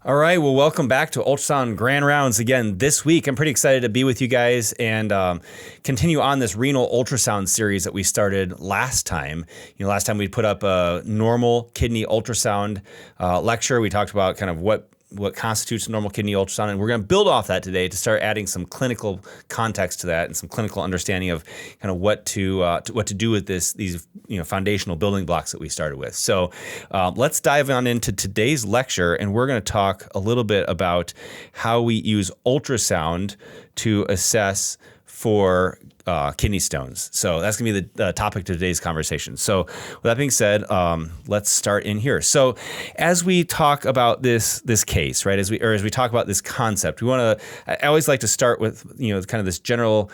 All right, well, welcome back to Ultrasound Grand Rounds again this week. I'm pretty excited to be with you guys and continue on this renal ultrasound series that we started last time. Last time we put up a normal kidney ultrasound lecture. We talked about kind of what constitutes a normal kidney ultrasound, and we're going to build off that today to start adding some clinical context to that and some clinical understanding of kind of what to do with these foundational building blocks that we started with. So let's dive on into today's lecture, and we're going to talk a little bit about how we use ultrasound to assess for kidney stones. So that's going to be the topic of today's conversation. So with that being said, let's start in here. So as we talk about this case, right, as we talk about this concept, I always like to start with, kind of this general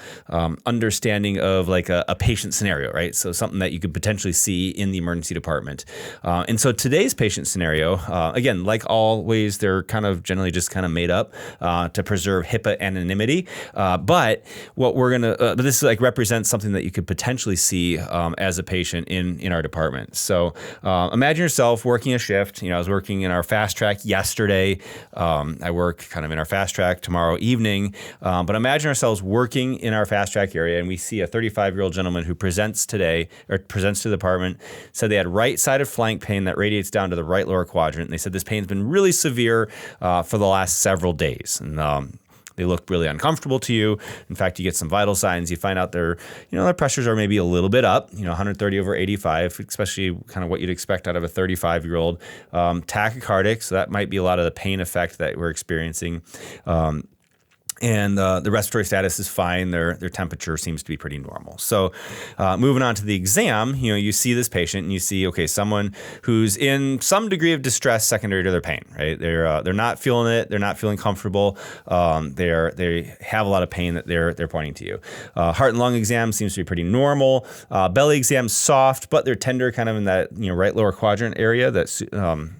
understanding of like a patient scenario, right? So something that you could potentially see in the emergency department. And so today's patient scenario, again, like always, they're kind of generally just kind of made up to preserve HIPAA anonymity. But what we're going to, this like represents something that you could potentially see as a patient in our department. So imagine yourself working a shift. I was working in our fast track yesterday. I work kind of in our fast track tomorrow evening. But imagine ourselves working in our fast track area, and we see a 35-year-old gentleman who presents to the department, said they had right-sided flank pain that radiates down to the right lower quadrant. And they said this pain's been really severe for the last several days. And they look really uncomfortable to you. In fact, you get some vital signs. You find out their pressures are maybe a little bit up, 130 over 85, especially kind of what you'd expect out of a 35-year-old. Tachycardic, so that might be a lot of the pain effect that we're experiencing. And the respiratory status is fine. Their temperature seems to be pretty normal. So moving on to the exam, you see this patient and you see, okay, someone who's in some degree of distress secondary to their pain, right? They're not feeling it. They're not feeling comfortable. They have a lot of pain that they're pointing to you. Heart and lung exam seems to be pretty normal. Belly exam soft, but they're tender, kind of in that right lower quadrant area. That's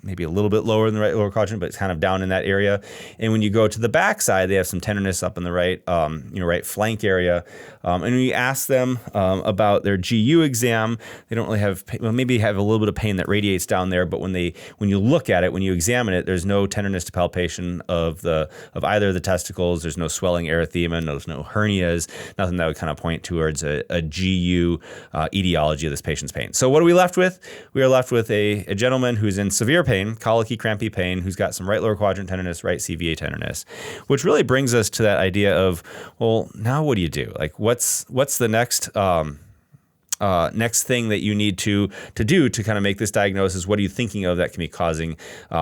maybe a little bit lower than the right lower quadrant, but it's kind of down in that area. And when you go to the backside, they have some tenderness up in the right, right flank area. And when you ask them about their GU exam, they don't really have, maybe have a little bit of pain that radiates down there. But when you look at it, when you examine it, there's no tenderness to palpation of either of the testicles. There's no swelling erythema. There's no hernias. Nothing that would kind of point towards a GU etiology of this patient's pain. So what are we left with? We are left with a gentleman who's in severe pain, colicky, crampy pain, who's got some right lower quadrant tenderness, right CVA tenderness, which really brings us to that idea of, well, now what do you do? Like, what's the next thing that you need to do to kind of make this diagnosis? What are you thinking of that can be causing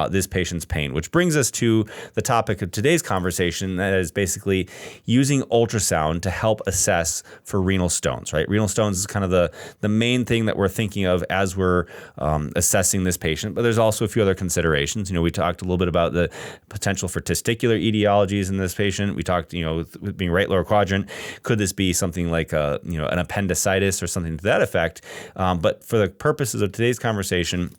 this patient's pain? Which brings us to the topic of today's conversation, that is basically using ultrasound to help assess for renal stones, right? Renal stones is kind of the main thing that we're thinking of as we're assessing this patient, but there's also a few other considerations. We talked a little bit about the potential for testicular etiologies in this patient. We talked, with being right lower quadrant, could this be something like an appendicitis or something to that effect? But for the purposes of today's conversation,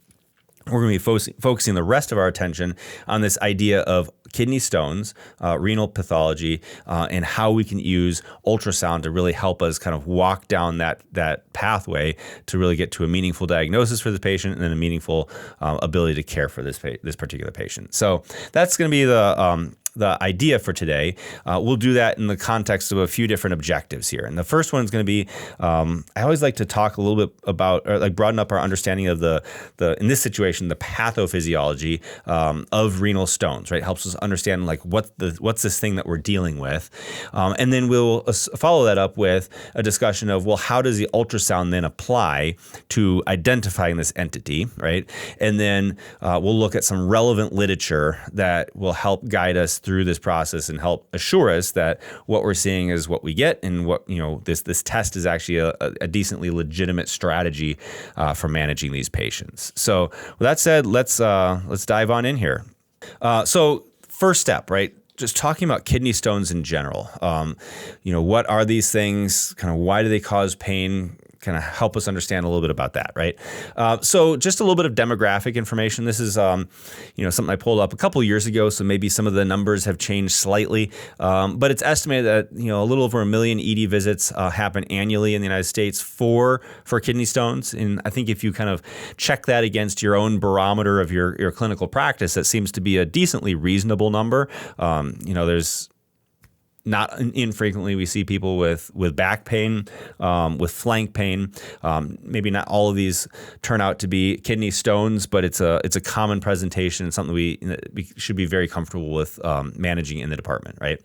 we're going to be focusing the rest of our attention on this idea of kidney stones, renal pathology, and how we can use ultrasound to really help us kind of walk down that pathway to really get to a meaningful diagnosis for the patient and then a meaningful ability to care for this particular patient. So that's going to be the idea for today. We'll do that in the context of a few different objectives here. And the first one is going to be, I always like to talk a little bit about, or like broaden up our understanding of the in this situation, the pathophysiology of renal stones, right? Helps us understand like what's this thing that we're dealing with. And then we'll follow that up with a discussion of, well, how does the ultrasound then apply to identifying this entity, right? And then we'll look at some relevant literature that will help guide us through this process and help assure us that what we're seeing is what we get, and what this test is actually a decently legitimate strategy for managing these patients. So with that said, let's dive on in here. So first step, right? Just talking about kidney stones in general. What are these things? Kind of why do they cause pain? kind of help us understand a little bit about that, right? So just a little bit of demographic information. This is something I pulled up a couple years ago, so maybe some of the numbers have changed slightly, but it's estimated that a little over 1 million ED visits happen annually in the United States for kidney stones. And I think if you kind of check that against your own barometer of your clinical practice, that seems to be a decently reasonable number. There's not infrequently we see people with back pain, with flank pain. Maybe not all of these turn out to be kidney stones, but it's a common presentation and something we should be very comfortable with managing in the department, right?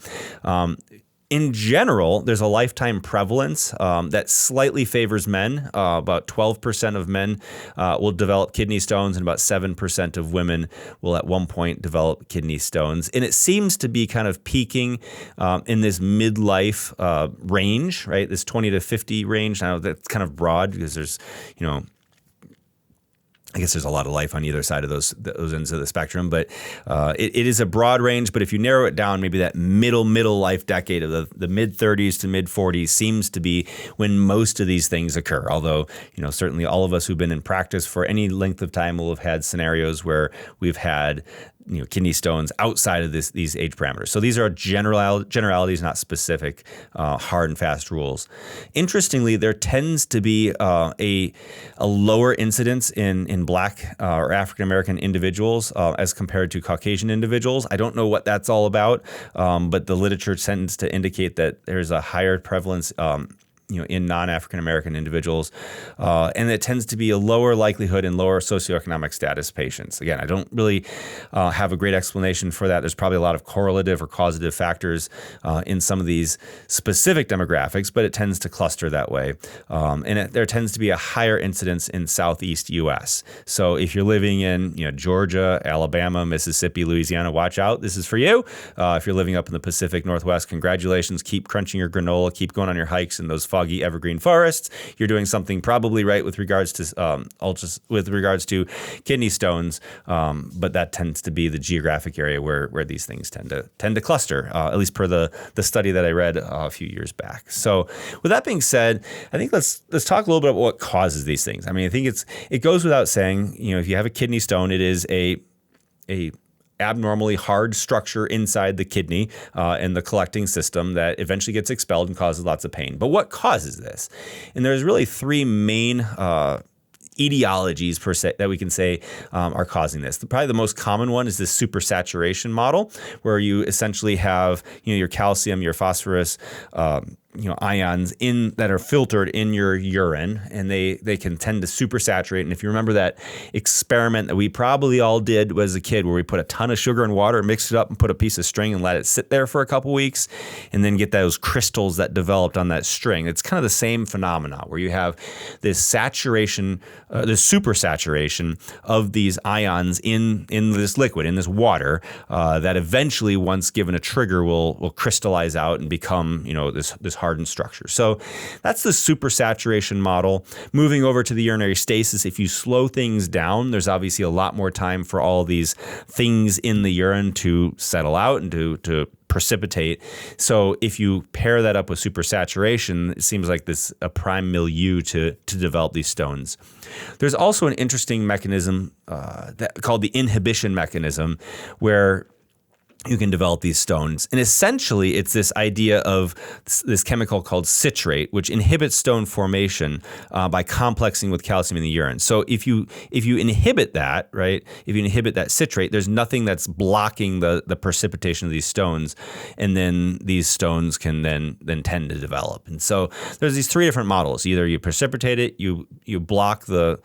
In general, there's a lifetime prevalence that slightly favors men. About 12% of men will develop kidney stones, and about 7% of women will at one point develop kidney stones. And it seems to be kind of peaking in this midlife range, right? This 20 to 50 range. Now that's kind of broad because there's, I guess there's a lot of life on either side of those ends of the spectrum, but it is a broad range. But if you narrow it down, maybe that middle life decade of the mid 30s to mid 40s seems to be when most of these things occur. Although, certainly all of us who've been in practice for any length of time will have had scenarios where we've had kidney stones outside of these age parameters. So these are generalities, not specific hard and fast rules. Interestingly, there tends to be a lower incidence in Black or African American individuals as compared to Caucasian individuals. I don't know what that's all about, but the literature tends to indicate that there's a higher prevalence in non-African American individuals, and it tends to be a lower likelihood in lower socioeconomic status patients. Again, I don't really have a great explanation for that. There's probably a lot of correlative or causative factors in some of these specific demographics, but it tends to cluster that way. And there tends to be a higher incidence in Southeast U.S. So if you're living in Georgia, Alabama, Mississippi, Louisiana, watch out. This is for you. If you're living up in the Pacific Northwest, congratulations. Keep crunching your granola. Keep going on your hikes in those foggy evergreen forests. You're doing something probably right with regards to kidney stones, but that tends to be the geographic area where these things tend to cluster, at least per the study that I read a few years back. So with that being said, I think let's talk a little bit about what causes these things. I mean, I think it goes without saying, if you have a kidney stone, it is a abnormally hard structure inside the kidney and the collecting system that eventually gets expelled and causes lots of pain. But what causes this? And there's really three main etiologies per se that we can say are causing this. Probably the most common one is this supersaturation model, where you essentially have your calcium, your phosphorus, ions that are filtered in your urine, and they can tend to supersaturate. And if you remember that experiment that we probably all did as a kid, where we put a ton of sugar and water, mixed it up, and put a piece of string and let it sit there for a couple weeks, and then get those crystals that developed on that string. It's kind of the same phenomena where you have this saturation, this supersaturation of these ions in this liquid, in this water, that eventually, once given a trigger, will crystallize out and become this hardened structure. So that's the supersaturation model. Moving over to the urinary stasis, if you slow things down, there's obviously a lot more time for all these things in the urine to settle out and to precipitate. So if you pair that up with supersaturation, it seems like a prime milieu to develop these stones. There's also an interesting mechanism called the inhibition mechanism, where you can develop these stones. And essentially, it's this idea of this chemical called citrate, which inhibits stone formation by complexing with calcium in the urine. So if you inhibit that, right, if you inhibit that citrate, there's nothing that's blocking the precipitation of these stones, and then these stones can then tend to develop. And so there's these three different models. Either you precipitate it, you block the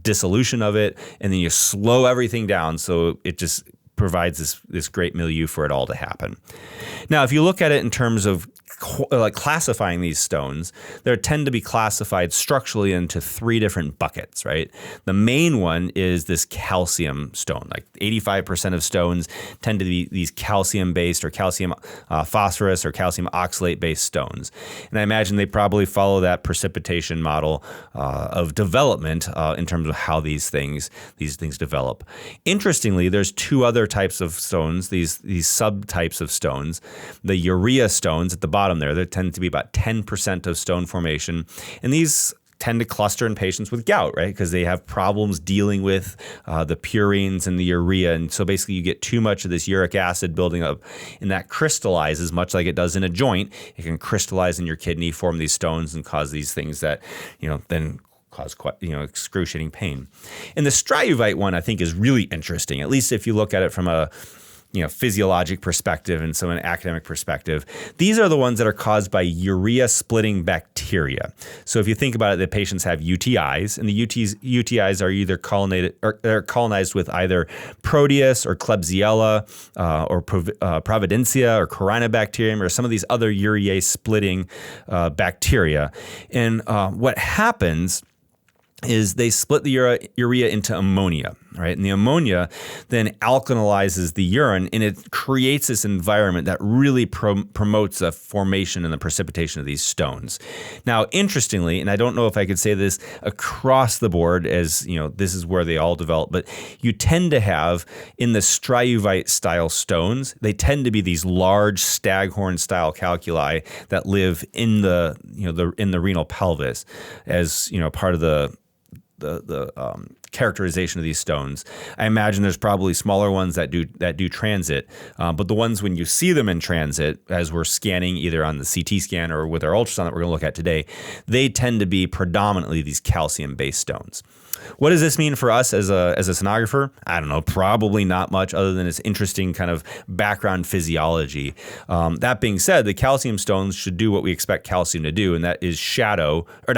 dissolution of it, and then you slow everything down so it just provides this great milieu for it all to happen. Now, if you look at it in terms of classifying these stones, they tend to be classified structurally into three different buckets, right? The main one is this calcium stone. Like 85% of stones tend to be these calcium-based or calcium phosphorus or calcium oxalate-based stones. And I imagine they probably follow that precipitation model of development in terms of how these things develop. Interestingly, there's two other types of stones, these subtypes of stones. The urea stones at the bottom there tend to be about 10% of stone formation. And these tend to cluster in patients with gout, right? Because they have problems dealing with the purines and the urea. And so basically you get too much of this uric acid building up, and that crystallizes much like it does in a joint. It can crystallize in your kidney, form these stones, and cause these things that, then cause quite, excruciating pain. And the Struvite one, I think, is really interesting, at least if you look at it from a physiologic perspective and so an academic perspective. These are the ones that are caused by urea splitting bacteria. So if you think about it, the patients have UTIs, and the UTIs are either colonized with either Proteus or Klebsiella or Providencia or Corynebacterium or some of these other urea splitting bacteria. And what happens is they split the urea into ammonia, right? And the ammonia then alkalizes the urine, and it creates this environment that really promotes the formation and the precipitation of these stones. Now, interestingly, and I don't know if I could say this across the board as, this is where they all develop, but you tend to have in the Struvite style stones, they tend to be these large staghorn style calculi that live in the renal pelvis as, part of the characterization of these stones. I imagine there's probably smaller ones that do transit, but the ones when you see them in transit, as we're scanning either on the CT scan or with our ultrasound that we're going to look at today, they tend to be predominantly these calcium-based stones. What does this mean for us as a sonographer? I don't know, probably not much other than its interesting kind of background physiology. That being said, the calcium stones should do what we expect calcium to do, and that is but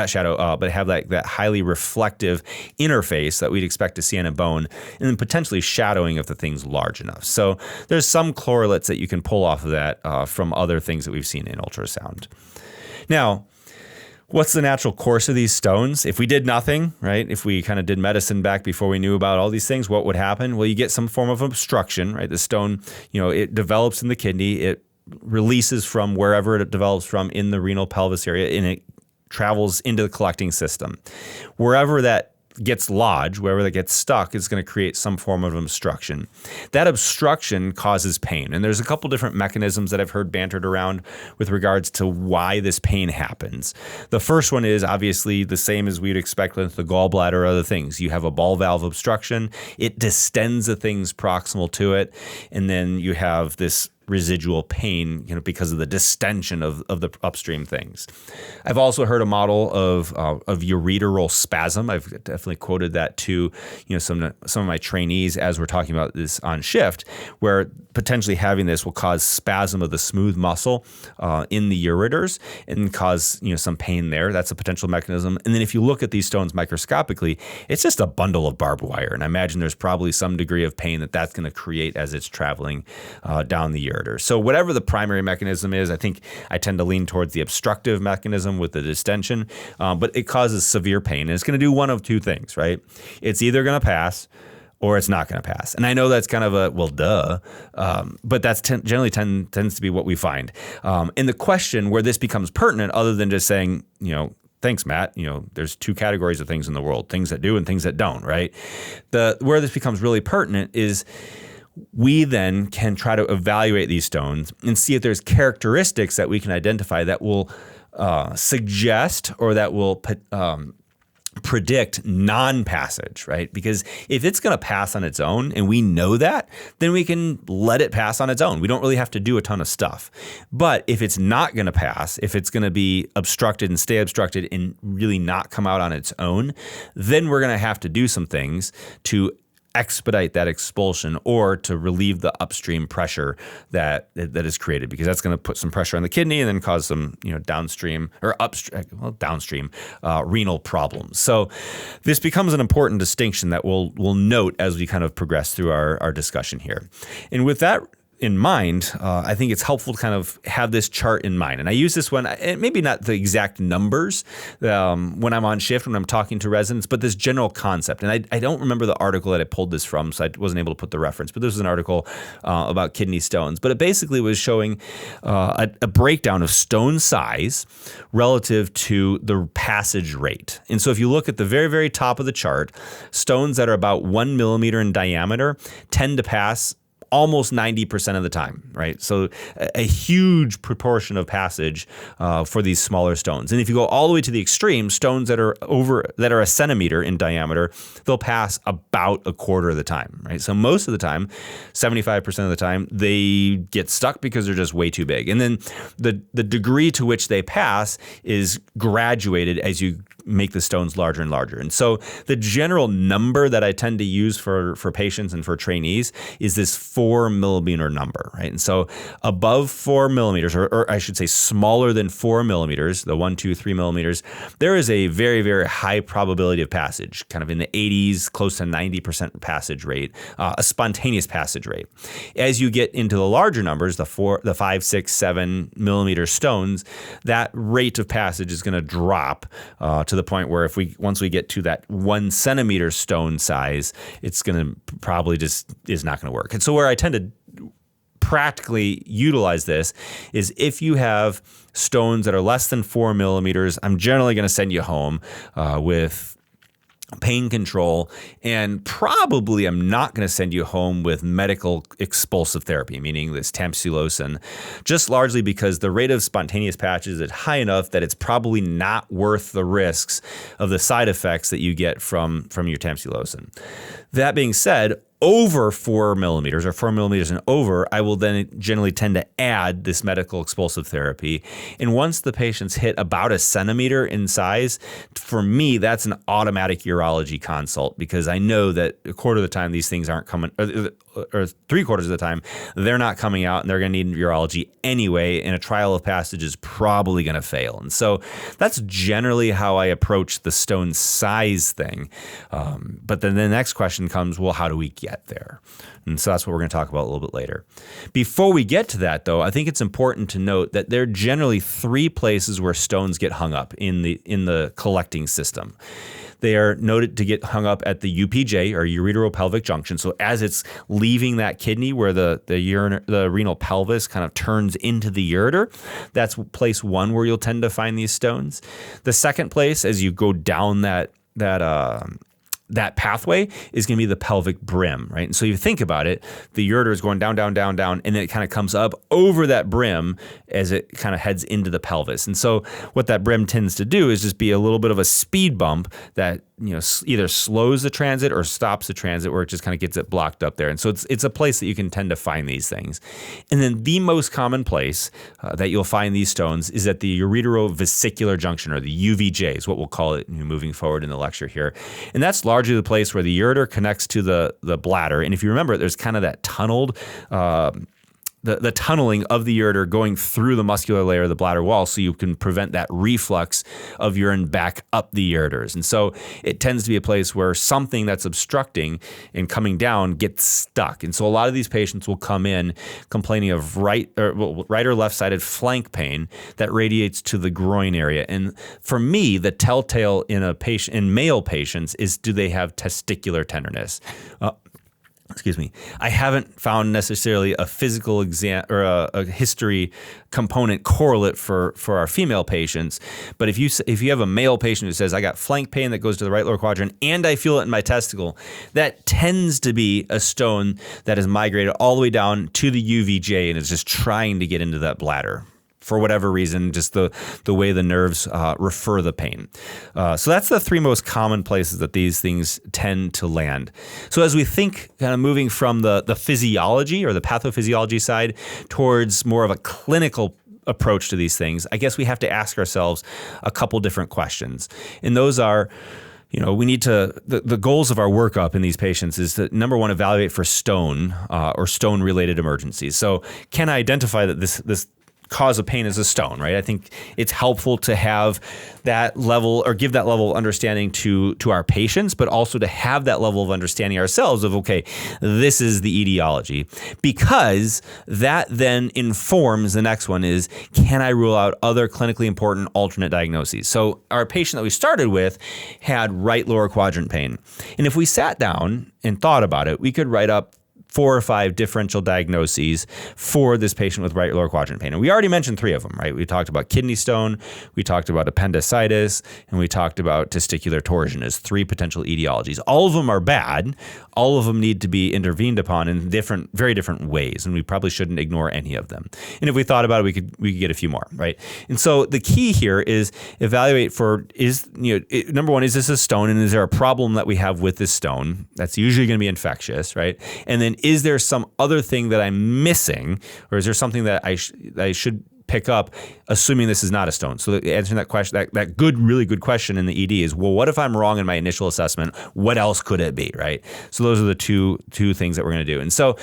have that highly reflective interface that we'd expect to see on a bone, and then potentially shadowing if the thing's large enough. So there's some correlates that you can pull off of that from other things that we've seen in ultrasound. Now, what's the natural course of these stones? If we did nothing, right? If we kind of did medicine back before we knew about all these things, what would happen? Well, you get some form of obstruction, right? The stone, it develops in the kidney. It releases from wherever it develops from in the renal pelvis area, and it travels into the collecting system. Wherever that gets lodged, wherever that gets stuck, is going to create some form of obstruction. That obstruction causes pain. And there's a couple different mechanisms that I've heard bantered around with regards to why this pain happens. The first one is obviously the same as we'd expect with the gallbladder or other things. You have a ball valve obstruction. It distends the things proximal to it. And then you have this residual pain, because of the distension of the upstream things. I've also heard a model of ureteral spasm. I've definitely quoted that to some of my trainees as we're talking about this on shift, where potentially having this will cause spasm of the smooth muscle in the ureters and cause some pain there. That's a potential mechanism. And then if you look at these stones microscopically, it's just a bundle of barbed wire, and I imagine there's probably some degree of pain that's going to create as it's traveling down the ureter. So whatever the primary mechanism is, I think I tend to lean towards the obstructive mechanism with the distension, but it causes severe pain. And it's going to do one of two things, right? It's either going to pass or it's not going to pass. And I know that's kind of a, well, duh, but that's generally tends to be what we find. And the question where this becomes pertinent, other than just saying, thanks, Matt. There's two categories of things in the world, things that do and things that don't, right? Where this becomes really pertinent is we then can try to evaluate these stones and see if there's characteristics that we can identify that will suggest or that will predict non-passage, right? Because if it's going to pass on its own and we know that, then we can let it pass on its own. We don't really have to do a ton of stuff. But if it's not going to pass, if it's going to be obstructed and stay obstructed and really not come out on its own, then we're going to have to do some things to expedite that expulsion or to relieve the upstream pressure that is created, because that's going to put some pressure on the kidney and then cause some downstream renal problems. So this becomes an important distinction that we'll note as we kind of progress through our discussion here. And with that in mind, I think it's helpful to kind of have this chart in mind. And I use this one, maybe not the exact numbers when I'm on shift, when I'm talking to residents, but this general concept. And I don't remember the article that I pulled this from, so I wasn't able to put the reference, but this was an article about kidney stones. But it basically was showing a breakdown of stone size relative to the passage rate. And so if you look at the very, very top of the chart, stones that are about 1 millimeter in diameter tend to pass almost 90% of the time, right? So a huge proportion of passage for these smaller stones. And if you go all the way to the extreme, stones that are a centimeter in diameter, they'll pass about a quarter of the time, right? So most of the time, 75% of the time, they get stuck because they're just way too big. And then the degree to which they pass is graduated as you make the stones larger and larger. And so the general number that I tend to use for patients and for trainees is this 4 millimeter number, right? And so above 4 millimeters, or I should say smaller than 4 millimeters, the 1, 2, 3 millimeters, there is a very, very high probability of passage, kind of in the 80s, close to 90% passage rate, a spontaneous passage rate. As you get into the larger numbers, the 5, 6, 7 millimeter stones, that rate of passage is going to drop to the point where once we get to that 1 centimeter stone size, it's going to probably just is not going to work. And so where I tend to practically utilize this is if you have stones that are less than 4 millimeters, I'm generally going to send you home with pain control, and probably I'm not going to send you home with medical expulsive therapy, meaning this tamsulosin, just largely because the rate of spontaneous patches is high enough that it's probably not worth the risks of the side effects that you get from your tamsulosin. That being said, over 4 millimeters or 4 millimeters and over, I will then generally tend to add this medical expulsive therapy. And once the patients hit about a centimeter in size, for me, that's an automatic urology consult because I know that a quarter of the time these things aren't coming, or 3/4 of the time, they're not coming out and they're going to need urology anyway. And a trial of passage is probably going to fail. And so that's generally how I approach the stone size thing. But then the next question comes, well, how do we get there? And so that's what we're going to talk about a little bit later. Before we get to that, though, I think it's important to note that there are generally 3 places where stones get hung up in the collecting system. They are noted to get hung up at the UPJ, or ureteropelvic junction. So as it's leaving that kidney where the renal pelvis kind of turns into the ureter, that's place 1 where you'll tend to find these stones. The second place, as you go down that pathway, is going to be the pelvic brim, right? And so you think about it, the ureter is going down, down, down, down, and then it kind of comes up over that brim as it kind of heads into the pelvis. And so what that brim tends to do is just be a little bit of a speed bump that either slows the transit or stops the transit, where it just kind of gets it blocked up there. And so it's a place that you can tend to find these things. And then the most common place that you'll find these stones is at the ureterovesicular junction, or the UVJ is what we'll call it moving forward in the lecture here. And that's largely the place where the ureter connects to the bladder. And if you remember, there's kind of that tunneled the tunneling of the ureter going through the muscular layer of the bladder wall, so you can prevent that reflux of urine back up the ureters. And so it tends to be a place where something that's obstructing and coming down gets stuck. And so a lot of these patients will come in complaining of right or left-sided flank pain that radiates to the groin area. And for me, the telltale in male patients is, do they have testicular tenderness? I haven't found necessarily a physical exam or a history component correlate for our female patients. But if you have a male patient who says, I got flank pain that goes to the right lower quadrant and I feel it in my testicle, that tends to be a stone that has migrated all the way down to the UVJ and is just trying to get into that bladder. For whatever reason, just the way the nerves refer the pain. So that's the 3 most common places that these things tend to land. So as we think kind of moving from the physiology or the pathophysiology side towards more of a clinical approach to these things, I guess we have to ask ourselves a couple different questions. And those are, we need to, the goals of our workup in these patients is to, number 1, evaluate for stone or stone-related emergencies. So can I identify that this cause of pain is a stone, right? I think it's helpful to have that level or give that level of understanding to our patients, but also to have that level of understanding ourselves of, okay, this is the etiology, because that then informs the next one is, can I rule out other clinically important alternate diagnoses? So our patient that we started with had right lower quadrant pain. And if we sat down and thought about it, we could write up 4 or 5 differential diagnoses for this patient with right lower quadrant pain. And we already mentioned 3 of them, right? We talked about kidney stone, we talked about appendicitis, and we talked about testicular torsion as 3 potential etiologies. All of them are bad. All of them need to be intervened upon in very different ways, and we probably shouldn't ignore any of them. And if we thought about it, we could get a few more, right? And so the key here is evaluate for number one, is this a stone, and is there a problem that we have with this stone? That's usually going to be infectious, right? And then is there some other thing that I'm missing, or is there something that I should pick up, assuming this is not a stone? So answering that question, that really good question in the ED is, well, what if I'm wrong in my initial assessment? What else could it be, right? So those are the two things that we're going to do. And so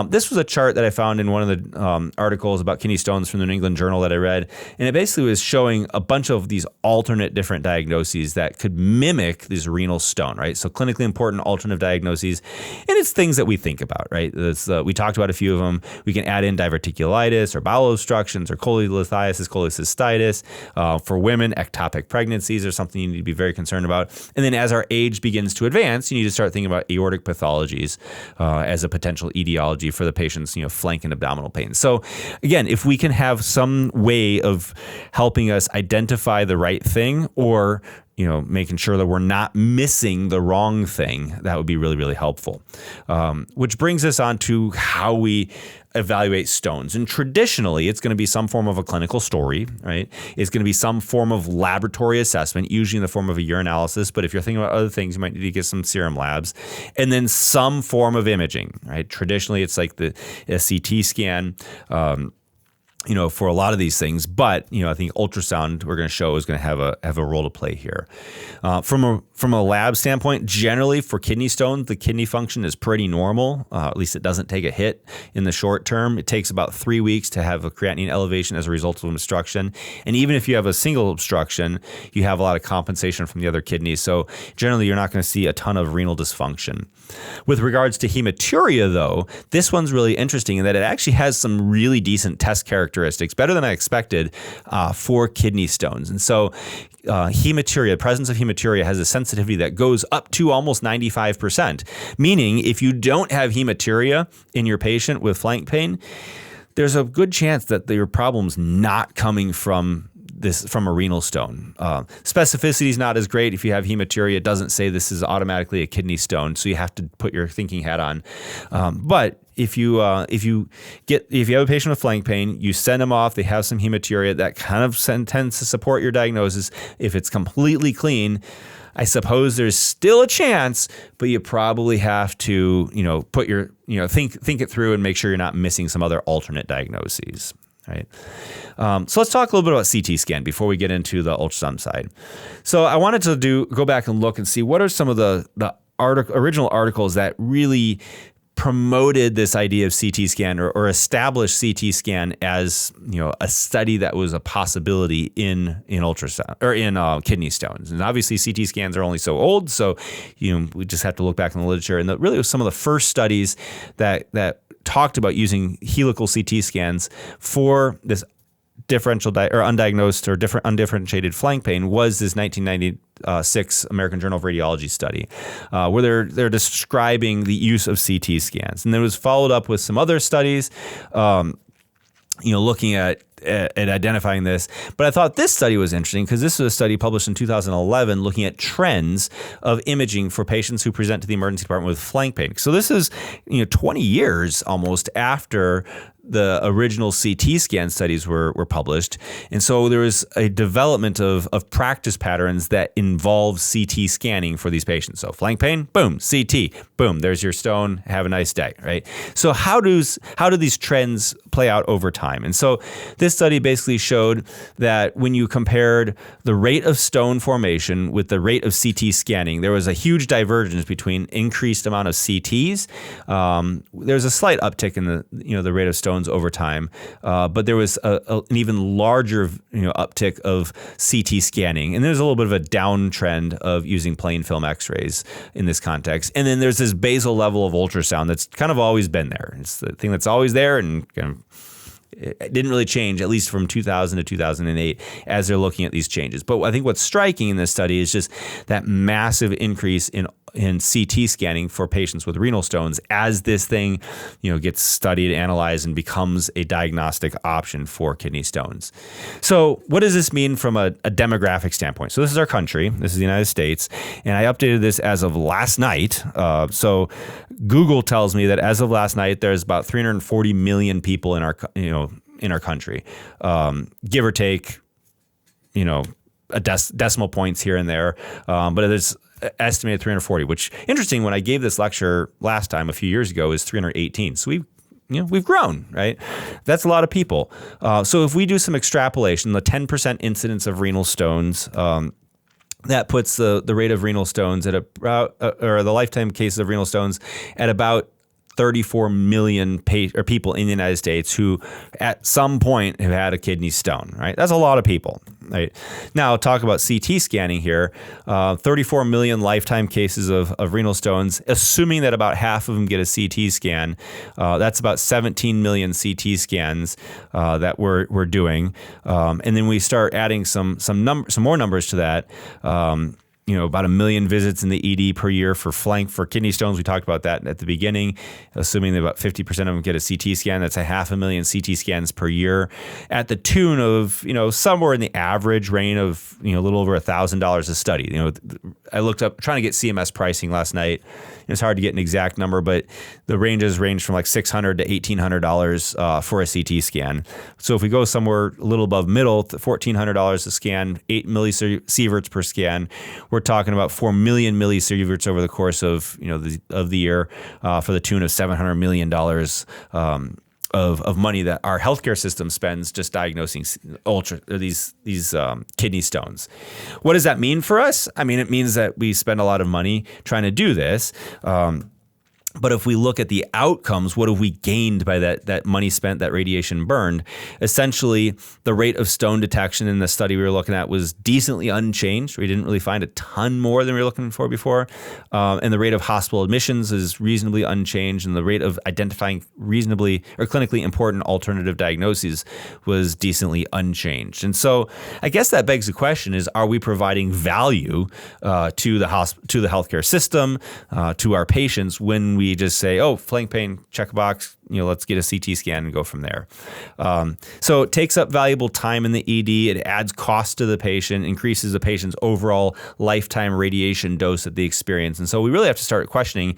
this was a chart that I found in one of the articles about kidney stones from the New England Journal that I read, and it basically was showing a bunch of these alternate different diagnoses that could mimic this renal stone, right? So clinically important alternative diagnoses, and it's things that we think about, right? We talked about a few of them. We can add in diverticulitis or bowel obstructions or cholelithiasis, cholecystitis. For women, ectopic pregnancies are something you need to be very concerned about. And then as our age begins to advance, you need to start thinking about aortic pathologies as a potential etiology for the patient's flank and abdominal pain. So again, if we can have some way of helping us identify the right thing, or making sure that we're not missing the wrong thing, that would be really, really helpful. Which brings us on to how we evaluate stones. And traditionally, it's going to be some form of a clinical story, right? It's going to be some form of laboratory assessment, usually in the form of a urinalysis. But if you're thinking about other things, you might need to get some serum labs. And then some form of imaging, right? Traditionally, it's like a CT scan, for a lot of these things, but I think ultrasound, we're going to show, is going to have a role to play here. From a lab standpoint, generally for kidney stones, the kidney function is pretty normal. At least it doesn't take a hit in the short term. It takes about 3 weeks to have a creatinine elevation as a result of an obstruction. And even if you have a single obstruction, you have a lot of compensation from the other kidneys. So generally, you're not going to see a ton of renal dysfunction. With regards to hematuria, though, this one's really interesting in that it actually has some really decent test characteristics, better than I expected, for kidney stones. And so hematuria, presence of hematuria, has a sensitivity that goes up to almost 95%, meaning if you don't have hematuria in your patient with flank pain, there's a good chance that your problem's not coming from a renal stone. Specificity is not as great. If you have hematuria, it doesn't say this is automatically a kidney stone, so you have to put your thinking hat on. But if you have a patient with flank pain, you send them off, they have some hematuria, that kind of tends to support your diagnosis. If it's completely clean, I suppose there's still a chance, but you probably have to, put your, think it through and make sure you're not missing some other alternate diagnoses. Right. So let's talk a little bit about CT scan before we get into the ultrasound side. So I wanted to go back and look and see what are some of the original articles that really promoted this idea of CT scan or established CT scan as a study that was a possibility in ultrasound or in kidney stones. And obviously CT scans are only so old, so we just have to look back in the literature. And really was some of the first studies that talked about using helical CT scans for this differential or undiagnosed or undifferentiated flank pain was this 1996 American Journal of Radiology study, where they're describing the use of CT scans, and then it was followed up with some other studies, looking at identifying this. But I thought this study was interesting because this was a study published in 2011 looking at trends of imaging for patients who present to the emergency department with flank pain. So this is 20 years almost after the original CT scan studies were published. And so there was a development of practice patterns that involve CT scanning for these patients. So flank pain, boom, CT, boom, there's your stone, have a nice day, right? So how do these trends play out over time? And so this study basically showed that when you compared the rate of stone formation with the rate of CT scanning, there was a huge divergence between increased amount of CTs. There's a slight uptick in the rate of stones over time, but there was an even larger uptick of CT scanning, and there's a little bit of a downtrend of using plain film X-rays in this context. And then there's this basal level of ultrasound that's kind of always been there. It's the thing that's always there, and it didn't really change, at least from 2000 to 2008, as they're looking at these changes. But I think what's striking in this study is just that massive increase in in CT scanning for patients with renal stones as this thing, gets studied, analyzed, and becomes a diagnostic option for kidney stones. So what does this mean from a demographic standpoint? So this is our country. This is the United States. And I updated this as of last night. So Google tells me that as of last night, there's about 340 million people in our country, give or take, decimal points here and there. But it's estimated 340, which interesting. When I gave this lecture last time a few years ago is 318. So we've grown, right? That's a lot of people. So if we do some extrapolation, the 10% incidence of renal stones, that puts the rate of renal stones at about, or the lifetime cases of renal stones at about 34 million people in the United States who at some point have had a kidney stone, right? That's a lot of people, right? Now, talk about CT scanning here. 34 million lifetime cases of renal stones, assuming that about half of them get a CT scan. That's about 17 million CT scans that we're doing. And then we start adding some more numbers to that. About 1 million visits in the ED per year for kidney stones. We talked about that at the beginning, assuming that about 50% of them get a CT scan. That's 500,000 CT scans per year at the tune of, somewhere in the average range of, a little over $1,000 a study. I looked up trying to get CMS pricing last night. It's hard to get an exact number, but the ranges range from like $600 to $1,800 for a CT scan. So if we go somewhere a little above middle, $1,400 a scan, 8 millisieverts per scan, we're talking about 4 million millisieverts over the course of the year for the tune of $700 million of money that our healthcare system spends just diagnosing these kidney stones. What does that mean for us? I mean, it means that we spend a lot of money trying to do this. But if we look at the outcomes, what have we gained by that money spent, that radiation burned? Essentially, the rate of stone detection in the study we were looking at was decently unchanged. We didn't really find a ton more than we were looking for before. And the rate of hospital admissions is reasonably unchanged. And the rate of identifying reasonably or clinically important alternative diagnoses was decently unchanged. And so I guess that begs the question is, are we providing value to the healthcare system, to our patients when we just say, oh, flank pain, check a box, let's get a CT scan and go from there. So it takes up valuable time in the ED. It adds cost to the patient, increases the patient's overall lifetime radiation dose that they experience. And so we really have to start questioning,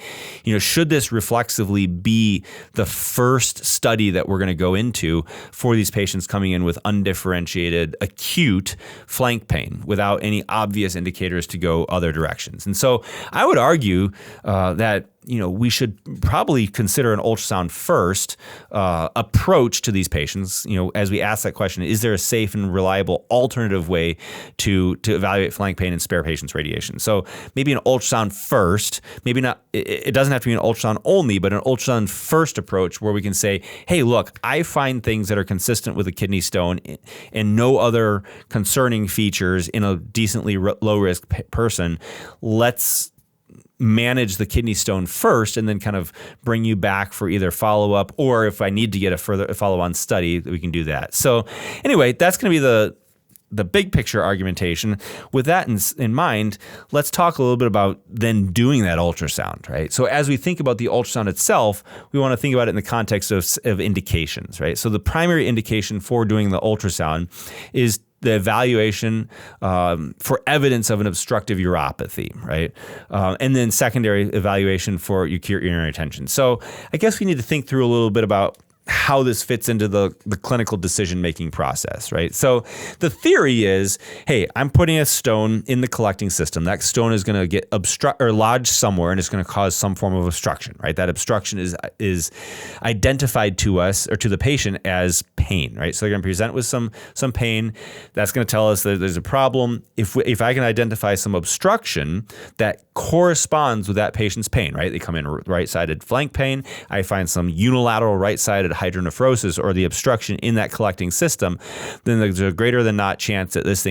should this reflexively be the first study that we're going to go into for these patients coming in with undifferentiated acute flank pain without any obvious indicators to go other directions? And so I would argue that we should probably consider an ultrasound first approach to these patients. As we ask that question, is there a safe and reliable alternative way to evaluate flank pain and spare patients radiation? So maybe an ultrasound first, maybe not. It doesn't have to be an ultrasound only, but an ultrasound first approach where we can say, hey, look, I find things that are consistent with a kidney stone and no other concerning features in a decently low risk person. Let's manage the kidney stone first and then kind of bring you back for either follow-up or if I need to get a further follow-on study, we can do that. So anyway, that's going to be the big picture argumentation. With that in mind, let's talk a little bit about then doing that ultrasound, right? So as we think about the ultrasound itself, we want to think about it in the context of indications, right? So the primary indication for doing the ultrasound is the evaluation for evidence of an obstructive uropathy, right? And then secondary evaluation for acute urinary retention. So I guess we need to think through a little bit about how this fits into the clinical decision-making process, right? So the theory is, hey, I'm putting a stone in the collecting system. That stone is going to get lodged somewhere, and it's going to cause some form of obstruction, right? That obstruction is identified to us or to the patient as pain, right? So they're going to present with some pain. That's going to tell us that there's a problem. If I can identify some obstruction that corresponds with that patient's pain, right? They come in right-sided flank pain. I find some unilateral right-sided hydronephrosis or the obstruction in that collecting system, then there's a greater than not chance that this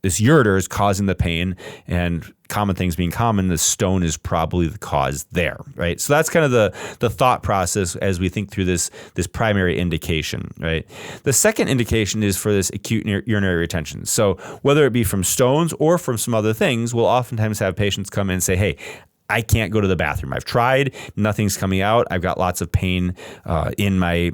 ureter is causing the pain and common things being common, the stone is probably the cause there, right? So that's kind of the thought process as we think through this primary indication, right? The second indication is for this acute urinary retention. So whether it be from stones or from some other things, we'll oftentimes have patients come in and say, hey, I can't go to the bathroom. I've tried, nothing's coming out. I've got lots of pain in my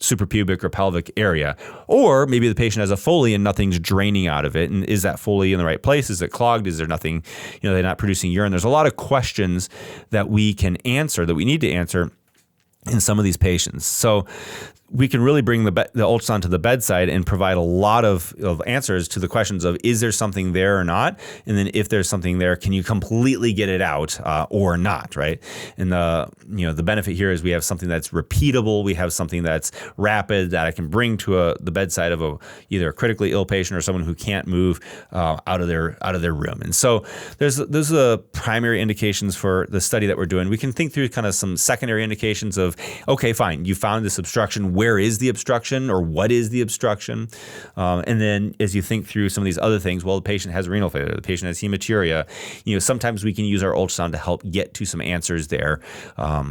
suprapubic or pelvic area. Or maybe the patient has a Foley and nothing's draining out of it. And is that Foley in the right place? Is it clogged? Is there nothing, they're not producing urine? There's a lot of questions that we can answer, that we need to answer in some of these patients. So we can really bring the ultrasound to the bedside and provide a lot of answers to the questions of, is there something there or not? And then if there's something there, can you completely get it out or not, right? And the benefit here is we have something that's repeatable. We have something that's rapid that I can bring to the bedside of either a critically ill patient or someone who can't move out of their room. And so those are the primary indications for the study that we're doing. We can think through kind of some secondary indications of, okay, fine, you found this obstruction. Where is the obstruction, or what is the obstruction? And then as you think through some of these other things, well, the patient has renal failure, the patient has hematuria, sometimes we can use our ultrasound to help get to some answers there,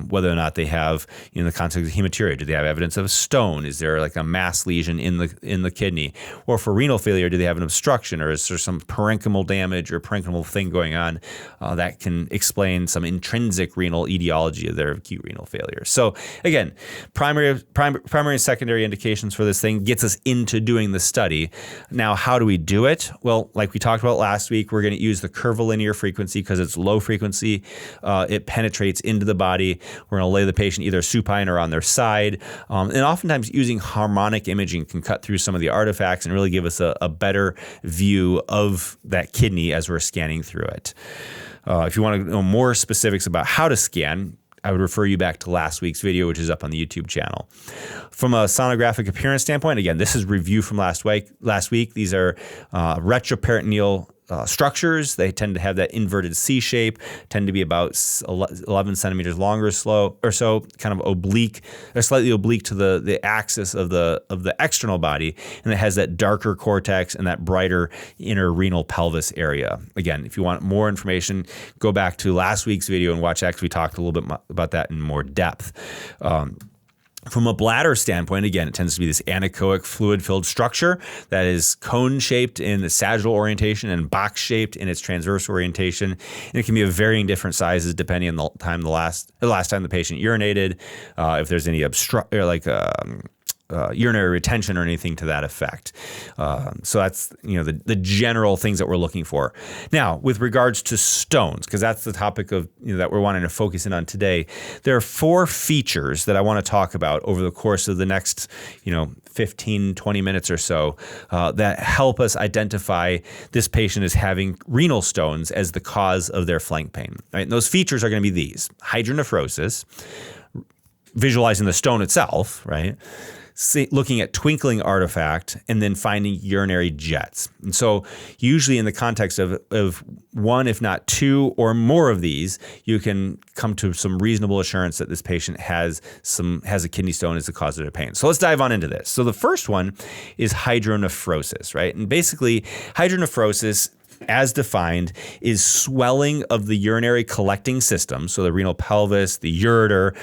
whether or not they have, in the context of hematuria, do they have evidence of a stone? Is there like a mass lesion in the kidney? Or for renal failure, do they have an obstruction, or is there some parenchymal damage or parenchymal thing going on that can explain some intrinsic renal etiology of their acute renal failure? So again, primary and secondary indications for this thing gets us into doing the study. Now, how do we do it? Well, like we talked about last week, we're going to use the curvilinear frequency because it's low frequency. It penetrates into the body. We're going to lay the patient either supine or on their side. And oftentimes using harmonic imaging can cut through some of the artifacts and really give us a better view of that kidney as we're scanning through it. If you want to know more specifics about how to scan, I would refer you back to last week's video, which is up on the YouTube channel. From a sonographic appearance standpoint, again, this is review from last week. These are retroperitoneal structures. They tend to have that inverted C shape, tend to be about 11 centimeters long or so, kind of oblique, or slightly oblique to the axis of the external body, and it has that darker cortex and that brighter inner renal pelvis area. Again, if you want more information, go back to last week's video and watch that, we talked a little bit about that in more depth. From a bladder standpoint, again, it tends to be this anechoic fluid-filled structure that is cone-shaped in the sagittal orientation and box-shaped in its transverse orientation. And it can be of varying different sizes depending on the last time the patient urinated, if there's any urinary retention or anything to that effect. So that's the general things that we're looking for. Now, with regards to stones, because that's the topic of that we're wanting to focus in on today, there are 4 features that I want to talk about over the course of the next 15, 20 minutes or so that help us identify this patient as having renal stones as the cause of their flank pain. Right? And those features are going to be these: hydronephrosis, visualizing the stone itself, right? Looking at twinkling artifact, and then finding urinary jets. And so usually in the context of one, if not 2 or more of these, you can come to some reasonable assurance that this patient has a kidney stone as the cause of their pain. So let's dive on into this. So the first one is hydronephrosis, right? And basically hydronephrosis, as defined, is swelling of the urinary collecting system, so the renal pelvis, the ureter,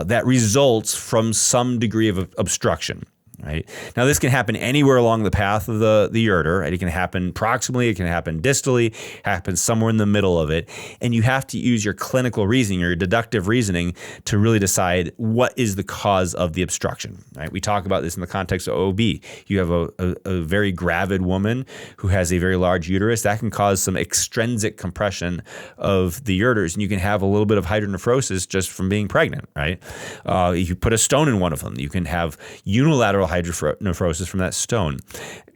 that results from some degree of obstruction. Right? Now, this can happen anywhere along the path of the ureter. Right? It can happen proximally, it can happen distally, happen somewhere in the middle of it. And you have to use your clinical reasoning, your deductive reasoning, to really decide what is the cause of the obstruction. Right? We talk about this in the context of OB. You have a very gravid woman who has a very large uterus. That can cause some extrinsic compression of the ureters, and you can have a little bit of hydronephrosis just from being pregnant. Right? If you put a stone in one of them, you can have unilateral hydronephrosis from that stone.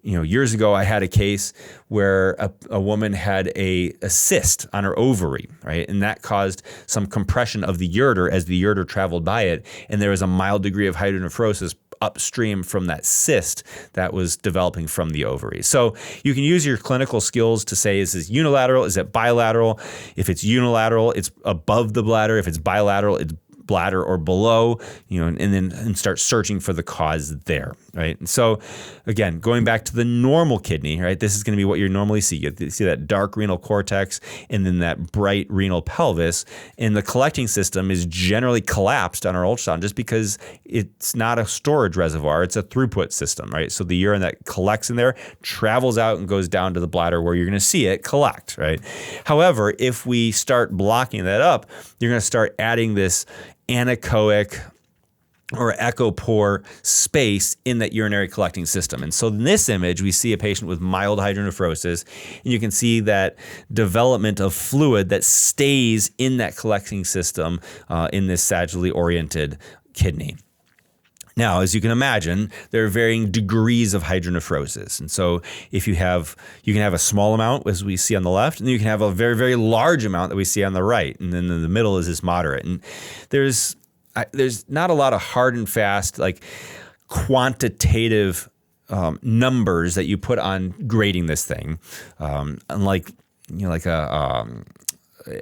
Years ago, I had a case where a woman had a cyst on her ovary, right? And that caused some compression of the ureter as the ureter traveled by it. And there was a mild degree of hydronephrosis upstream from that cyst that was developing from the ovary. So you can use your clinical skills to say, is this unilateral? Is it bilateral? If it's unilateral, it's above the bladder. If it's bilateral, it's bladder or below, and then start searching for the cause there, right? And so again, going back to the normal kidney, right? This is going to be what you normally see. You see that dark renal cortex and then that bright renal pelvis, and the collecting system is generally collapsed on our ultrasound just because it's not a storage reservoir, it's a throughput system, right? So the urine that collects in there travels out and goes down to the bladder where you're going to see it collect, right? However, if we start blocking that up, you're going to start adding this anechoic or echopore space in that urinary collecting system. And so in this image, we see a patient with mild hydronephrosis, and you can see that development of fluid that stays in that collecting system in this sagittally oriented kidney. Now, as you can imagine, there are varying degrees of hydronephrosis. And so if you can have a small amount, as we see on the left, and then you can have a very, very large amount that we see on the right. And then in the middle is this moderate. And there's not a lot of hard and fast, like quantitative numbers that you put on grading this thing. Unlike, like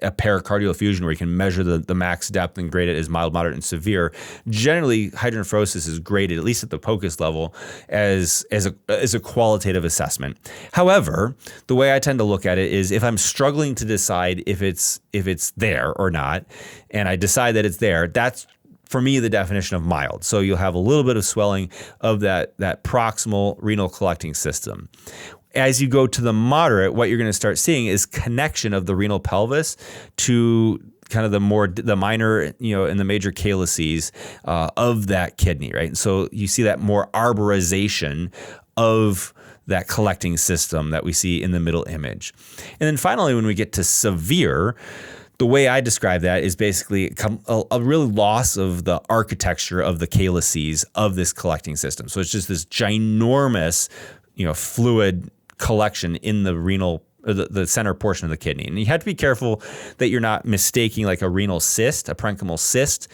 a pericardial effusion where you can measure the max depth and grade it as mild, moderate, and severe. Generally, hydronephrosis is graded, at least at the POCUS level, as a qualitative assessment. However, the way I tend to look at it is if I'm struggling to decide if it's there or not, and I decide that it's there, that's for me the definition of mild. So you'll have a little bit of swelling of that proximal renal collecting system. As you go to the moderate, what you're going to start seeing is connection of the renal pelvis to kind of the minor, and the major calyces of that kidney, right? And so you see that more arborization of that collecting system that we see in the middle image. And then finally, when we get to severe, the way I describe that is basically a real loss of the architecture of the calyces of this collecting system. So it's just this ginormous, fluid collection in the renal, or the center portion of the kidney. And you have to be careful that you're not mistaking like a renal cyst, a parenchymal cyst,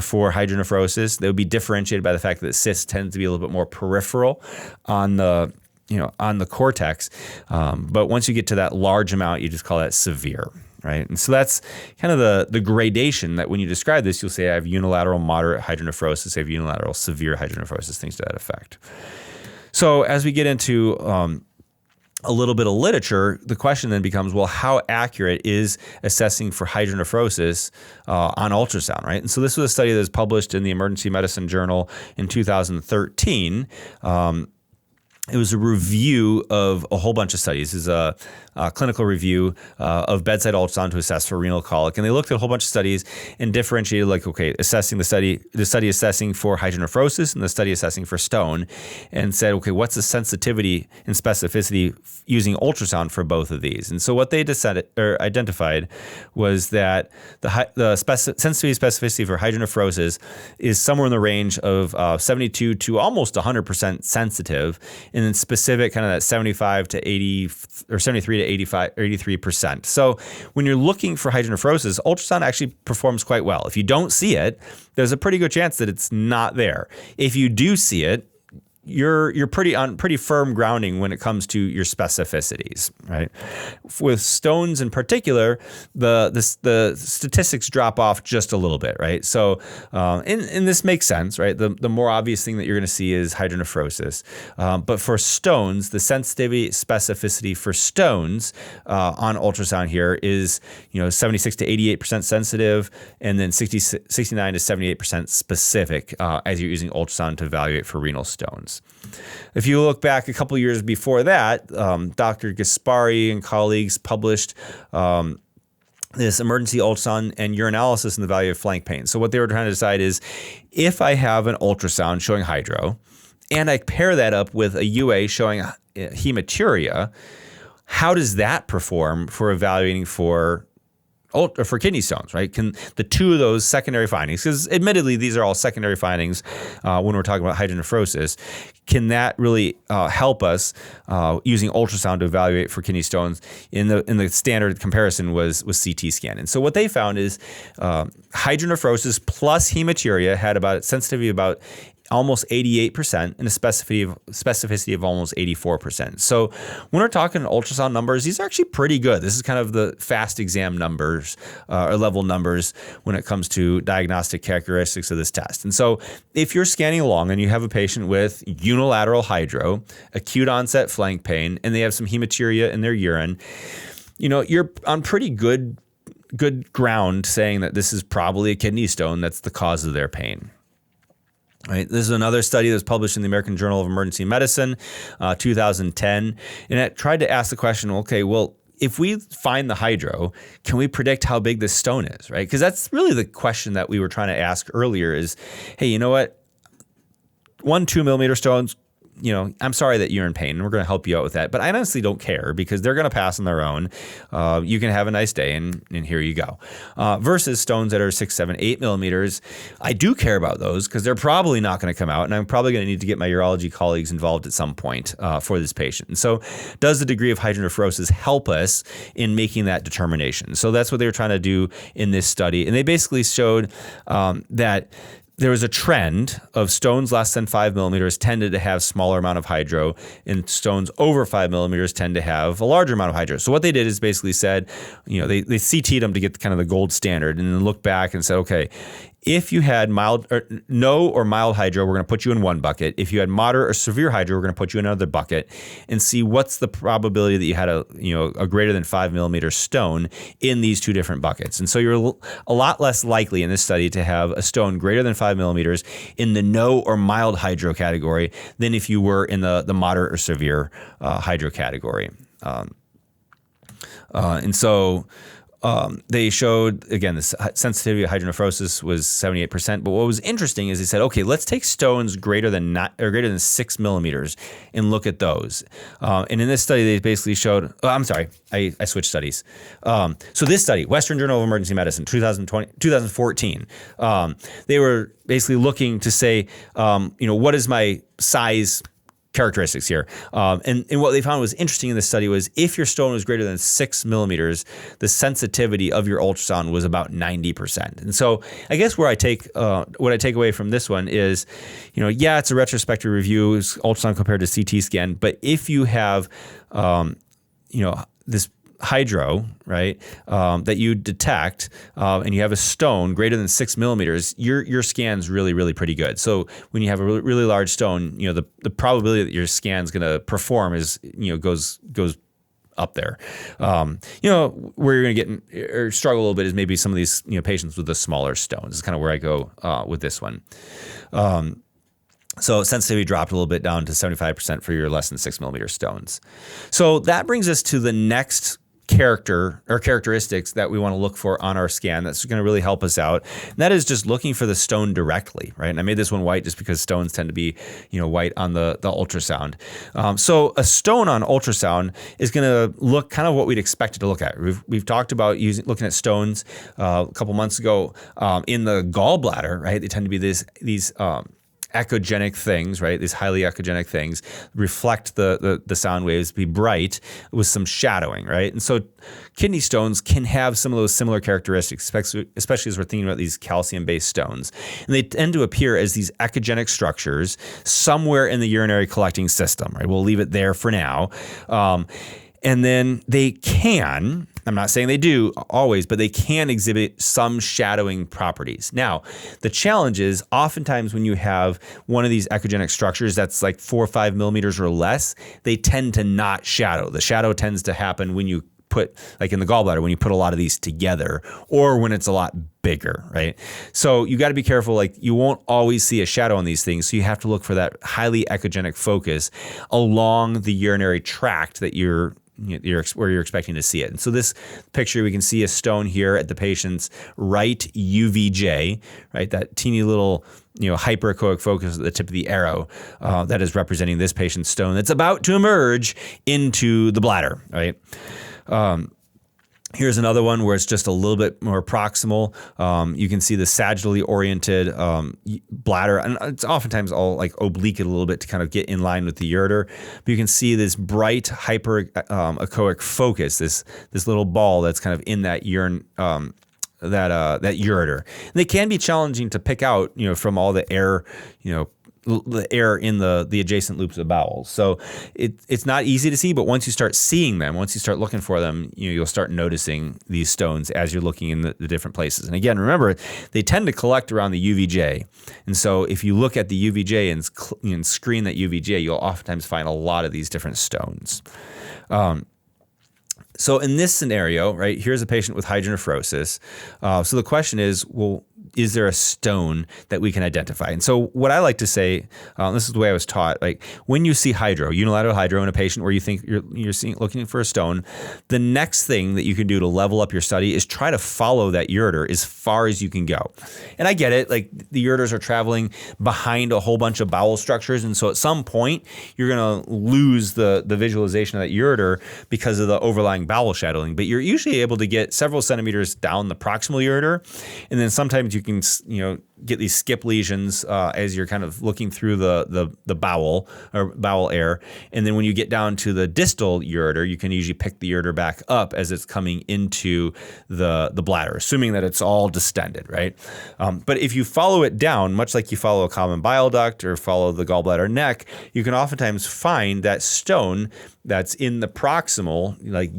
for hydronephrosis. They would be differentiated by the fact that cysts tend to be a little bit more peripheral on the cortex. But once you get to that large amount, you just call that severe, right? And so that's kind of the gradation that when you describe this, you'll say I have unilateral moderate hydronephrosis, I have unilateral severe hydronephrosis, things to that effect. So as we get into a little bit of literature, the question then becomes, well, how accurate is assessing for hydronephrosis on ultrasound, right? And so this was a study that was published in the Emergency Medicine Journal in 2013. It was a review of a whole bunch of studies. This is a clinical review of bedside ultrasound to assess for renal colic. And they looked at a whole bunch of studies and differentiated assessing the study assessing for hydronephrosis and the study assessing for stone, and said, okay, what's the sensitivity and specificity using ultrasound for both of these? And so what they identified was that the sensitivity specificity for hydronephrosis is somewhere in the range of 72 to almost 100% sensitive, and then specific kind of that 75 to 80 or 73 to 85, 83%. So when you're looking for hydronephrosis, ultrasound actually performs quite well. If you don't see it, there's a pretty good chance that it's not there. If you do see it, you're pretty firm grounding when it comes to your specificities, right? With stones in particular, the statistics drop off just a little bit, right? So, and this makes sense, right? The more obvious thing that you're going to see is hydronephrosis, but for stones, the sensitivity specificity for stones on ultrasound here is 76 to 88% sensitive, and then 69 to 78% specific as you're using ultrasound to evaluate for renal stones. If you look back a couple years before that, Dr. Gaspari and colleagues published this emergency ultrasound and urinalysis in the value of flank pain. So what they were trying to decide is, if I have an ultrasound showing hydro and I pair that up with a UA showing hematuria, how does that perform for evaluating for kidney stones, right? Can the two of those secondary findings, because admittedly these are all secondary findings when we're talking about hydronephrosis, can that really help us using ultrasound to evaluate for kidney stones? In the standard comparison was CT scan. And so what they found is hydronephrosis plus hematuria had about sensitivity about almost 88%, and a specificity of almost 84%. So when we're talking ultrasound numbers, these are actually pretty good. This is kind of the fast exam numbers or level numbers when it comes to diagnostic characteristics of this test. And so if you're scanning along and you have a patient with unilateral hydro, acute onset flank pain, and they have some hematuria in their urine, you're on pretty good ground saying that this is probably a kidney stone that's the cause of their pain. Right. This is another study that was published in the American Journal of Emergency Medicine, 2010, and it tried to ask the question, okay, well, if we find the hydro, can we predict how big this stone is, right? Because that's really the question that we were trying to ask earlier is, hey, you know what? 2 millimeter stones, I'm sorry that you're in pain, and we're going to help you out with that. But I honestly don't care because they're going to pass on their own. You can have a nice day, and here you go. Versus stones that are 6, 7, 8 millimeters, I do care about those because they're probably not going to come out, and I'm probably going to need to get my urology colleagues involved at some point for this patient. And so does the degree of hydronephrosis help us in making that determination? So that's what they were trying to do in this study. And they basically showed that there was a trend of stones less than 5 millimeters tended to have smaller amount of hydro, and stones over 5 millimeters tend to have a larger amount of hydro. So what they did is basically said, they CT'd them to get kind of the gold standard, and then looked back and said, okay, if you had no or mild hydro, we're going to put you in one bucket. If you had moderate or severe hydro, we're going to put you in another bucket, and see what's the probability that you had a greater than 5 millimeter stone in these two different buckets. And so you're a lot less likely in this study to have a stone greater than 5 millimeters in the no or mild hydro category than if you were in the moderate or severe hydro category. And so they showed, again, the sensitivity of hydronephrosis was 78%. But what was interesting is they said, okay, let's take stones greater than 6 millimeters and look at those. And in this study, they basically showed, I switched studies. So this study, Western Journal of Emergency Medicine, 2014, they were basically looking to say, what is my size characteristics here. And what they found was interesting in this study was if your stone was greater than 6 millimeters, the sensitivity of your ultrasound was about 90%. And so I guess what I take away from this one is, it's a retrospective review, it's ultrasound compared to CT scan, but if you have, this hydro, right, that you detect, and you have a stone greater than 6 millimeters, your scan's really, really pretty good. So when you have a really large stone, the probability that your scan's going to perform is, goes up there. Where you're going to get or struggle a little bit is maybe some of these, patients with the smaller stones. Is kind of where I go with this one. So sensitivity dropped a little bit down to 75% for your less than 6 millimeter stones. So that brings us to the next characteristics that we want to look for on our scan that's going to really help us out. And that is just looking for the stone directly, right? And I made this one white just because stones tend to be, white on the ultrasound. So a stone on ultrasound is going to look kind of what we'd expect it to look at. We've talked about looking at stones a couple months ago in the gallbladder, right? They tend to be these echogenic things, right? These highly echogenic things reflect the sound waves, be bright with some shadowing, right? And so kidney stones can have some of those similar characteristics, especially as we're thinking about these calcium-based stones. And they tend to appear as these echogenic structures somewhere in the urinary collecting system, right? We'll leave it there for now. And then they can, I'm not saying they do always, but they can exhibit some shadowing properties. Now, the challenge is oftentimes when you have one of these echogenic structures that's like 4 or 5 millimeters or less, they tend to not shadow. The shadow tends to happen when you put, like in the gallbladder, when you put a lot of these together or when it's a lot bigger, right? So you got to be careful. Like you won't always see a shadow on these things. So you have to look for that highly echogenic focus along the urinary tract that where you're expecting to see it. And so this picture, we can see a stone here at the patient's right UVJ, right? That teeny little, hyperechoic focus at the tip of the arrow that is representing this patient's stone that's about to emerge into the bladder, right? Here's another one where it's just a little bit more proximal. You can see the sagittally oriented bladder, and it's oftentimes all like oblique it a little bit to kind of get in line with the ureter. But you can see this bright hyperechoic focus, this little ball that's kind of in that urine. That ureter. And they can be challenging to pick out, from all the air, the air in the adjacent loops of bowels. So it's not easy to see, but once you start seeing them, once you start looking for them, you'll start noticing these stones as you're looking in the different places. And again, remember, they tend to collect around the UVJ. And so if you look at the UVJ and screen that UVJ, you'll oftentimes find a lot of these different stones. So in this scenario, right, here's a patient with hydronephrosis. So the question is, well, is there a stone that we can identify? And so what I like to say, this is the way I was taught, like when you see unilateral hydro in a patient where you think you're looking for a stone, the next thing that you can do to level up your study is try to follow that ureter as far as you can go. And I get it, like the ureters are traveling behind a whole bunch of bowel structures. And so at some point, you're going to lose the visualization of that ureter because of the overlying bowel shadowing. But you're usually able to get several centimeters down the proximal ureter. And then sometimes you can, get these skip lesions as you're kind of looking through the bowel or bowel air. And then when you get down to the distal ureter, you can usually pick the ureter back up as it's coming into the bladder, assuming that it's all distended, right? But if you follow it down, much like you follow a common bile duct or follow the gallbladder neck, you can oftentimes find that stone that's in the proximal, like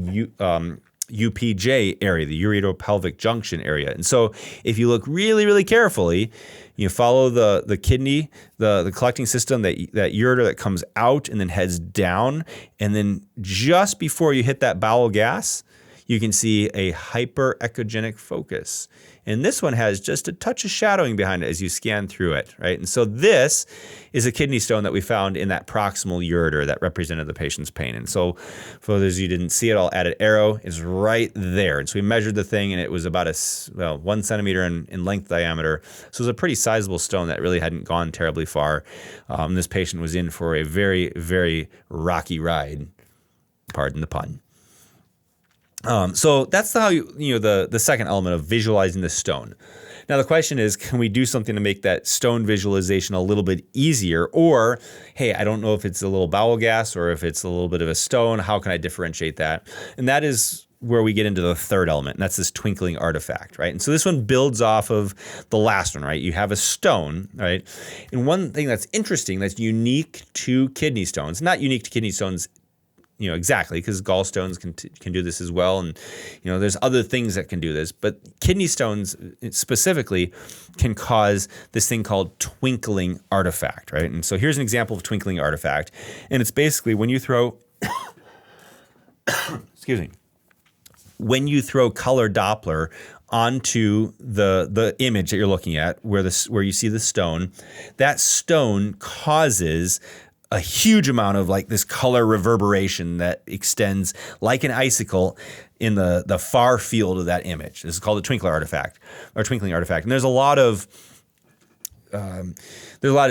UPJ area, the uretropelvic junction area. And so if you look really, really carefully, you follow the kidney, the collecting system, that ureter that comes out and then heads down. And then just before you hit that bowel gas, you can see a hyperechogenic focus. And this one has just a touch of shadowing behind it as you scan through it, right? And so this is a kidney stone that we found in that proximal ureter that represented the patient's pain. And so for those of you who didn't see it, I'll add an arrow. It's right there. And so we measured the thing, and it was about 1 centimeter in length diameter. So it was a pretty sizable stone that really hadn't gone terribly far. This patient was in for a very, very rocky ride, pardon the pun. So that's how the second element of visualizing the stone. Now the question is, can we do something to make that stone visualization a little bit easier? Or, hey, I don't know if it's a little bowel gas or if it's a little bit of a stone. How can I differentiate that? And that is where we get into the third element, and that's this twinkling artifact, right? And so this one builds off of the last one, right? You have a stone, right? And one thing that's interesting, that's unique to kidney stones, not unique to kidney stones exactly, because gallstones can do this as well. And, there's other things that can do this. But kidney stones specifically can cause this thing called twinkling artifact, right? And so here's an example of twinkling artifact. And it's basically when you throw, when you throw color Doppler onto the image that you're looking at, where you see the stone, that stone causes a huge amount of like this color reverberation that extends like an icicle in the far field of that image. This is called a twinkling artifact. And there's a lot of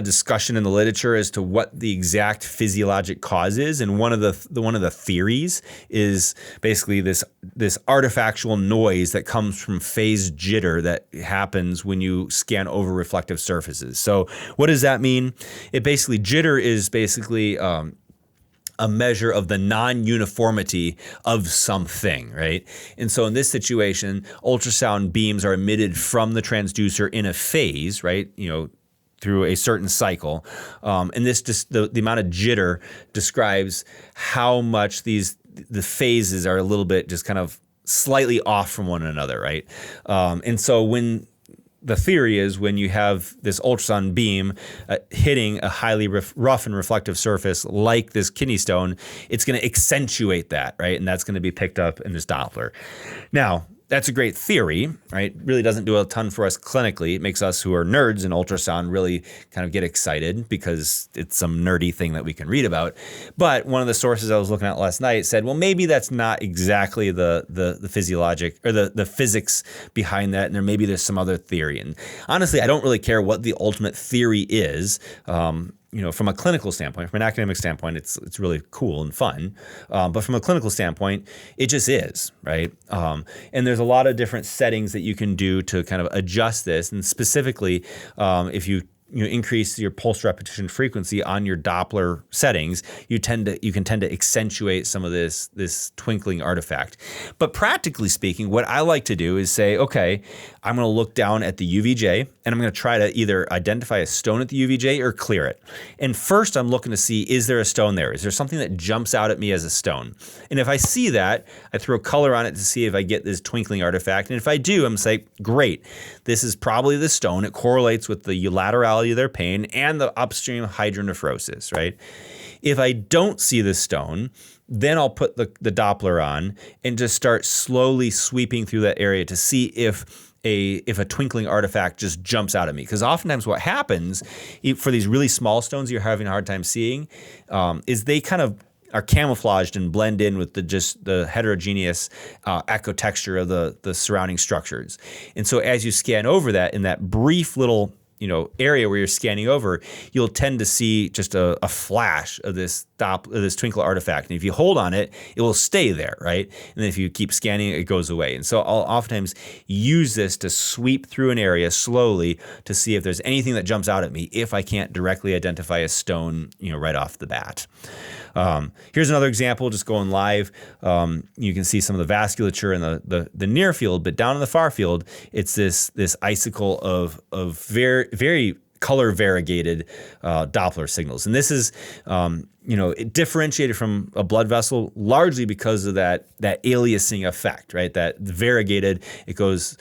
discussion in the literature as to what the exact physiologic cause is, and one of the theories is basically this artifactual noise that comes from phase jitter that happens when you scan over reflective surfaces. So what does that mean? Jitter is basically a measure of the non-uniformity of something, right? And so in this situation, ultrasound beams are emitted from the transducer in a phase, right? Through a certain cycle. And this the amount of jitter describes how much the phases are a little bit just kind of slightly off from one another, right? And so when the theory is when you have this ultrasound beam hitting a highly rough and reflective surface like this kidney stone, it's going to accentuate that, right? And that's going to be picked up in this Doppler. Now, that's a great theory, right? Really doesn't do a ton for us clinically. It makes us who are nerds in ultrasound really kind of get excited because it's some nerdy thing that we can read about. But one of the sources I was looking at last night said, well, maybe that's not exactly the physiologic or the physics behind that, and there's some other theory. And honestly, I don't really care what the ultimate theory is. From a clinical standpoint, from an academic standpoint, it's really cool and fun. But from a clinical standpoint, it just is, right? And there's a lot of different settings that you can do to kind of adjust this. And specifically, if you increase your pulse repetition frequency on your Doppler settings, you can tend to accentuate some of this twinkling artifact. But practically speaking, what I like to do is say, okay, I'm going to look down at the UVJ and I'm going to try to either identify a stone at the UVJ or clear it. And first I'm looking to see, is there a stone there? Is there something that jumps out at me as a stone? And if I see that, I throw color on it to see if I get this twinkling artifact. And if I do, I'm say, great, this is probably the stone. It correlates with the laterality of their pain and the upstream hydronephrosis, right? If I don't see the stone, then I'll put the Doppler on and just start slowly sweeping through that area to see if a twinkling artifact just jumps out at me. Because oftentimes what happens for these really small stones you're having a hard time seeing is they kind of are camouflaged and blend in with the heterogeneous ecotexture of the surrounding structures. And so as you scan over that in that brief little area where you're scanning over, you'll tend to see just a flash of this twinkle artifact. And if you hold on it, it will stay there, right? And then if you keep scanning, it goes away. And so I'll oftentimes use this to sweep through an area slowly to see if there's anything that jumps out at me if I can't directly identify a stone, right off the bat. Here's another example, just going live. You can see some of the vasculature in the near field, but down in the far field, it's this icicle of very, very color variegated Doppler signals. And this is, differentiated from a blood vessel largely because of that aliasing effect, right? That variegated, it goes,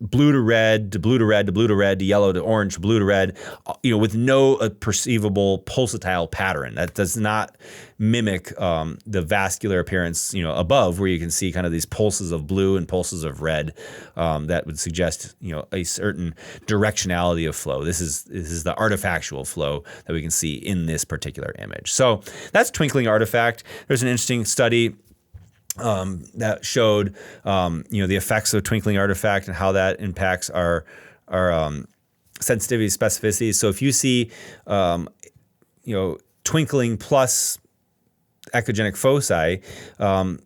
blue to red to blue to red to blue to red to yellow to orange to blue to red, with no perceivable pulsatile pattern. That does not mimic the vascular appearance, above, where you can see kind of these pulses of blue and pulses of red that would suggest, a certain directionality of flow. This is the artifactual flow that we can see in this particular image. So that's twinkling artifact. There's an interesting study that showed, the effects of twinkling artifact and how that impacts our sensitivity, specificity. So if you see, twinkling plus echogenic foci,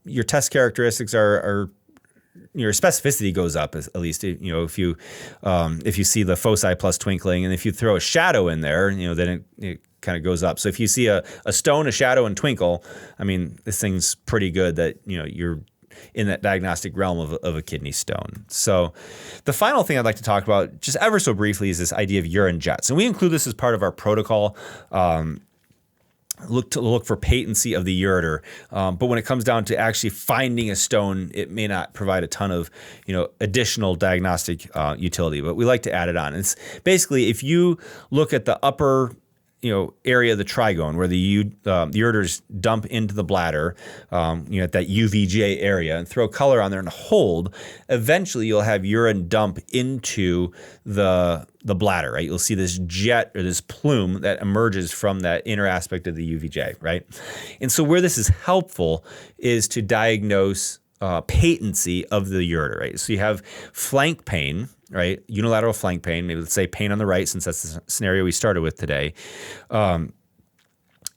your test characteristics are your specificity goes up at least. If you see the foci plus twinkling, and if you throw a shadow in there, then it kind of goes up. So if you see a stone, a shadow, and twinkle, I mean, this thing's pretty good that, you're in that diagnostic realm of a kidney stone. So the final thing I'd like to talk about just ever so briefly is this idea of urine jets. And we include this as part of our protocol. Look for patency of the ureter, but when it comes down to actually finding a stone, it may not provide a ton of additional diagnostic utility. But we like to add it on. It's basically, if you look at the upper area of the trigone where the ureters dump into the bladder, at that UVJ area, and throw color on there and hold, eventually you'll have urine dump into the bladder, right? You'll see this jet or this plume that emerges from that inner aspect of the UVJ, right? And so where this is helpful is to diagnose patency of the ureter, right? So you have flank pain, right? Unilateral flank pain, maybe let's say pain on the right, since that's the scenario we started with today.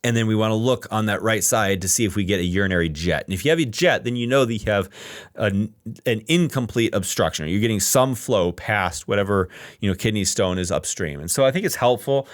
And then we want to look on that right side to see if we get a urinary jet. And if you have a jet, then you know that you have an incomplete obstruction, or you're getting some flow past whatever kidney stone is upstream. And so I think it's helpful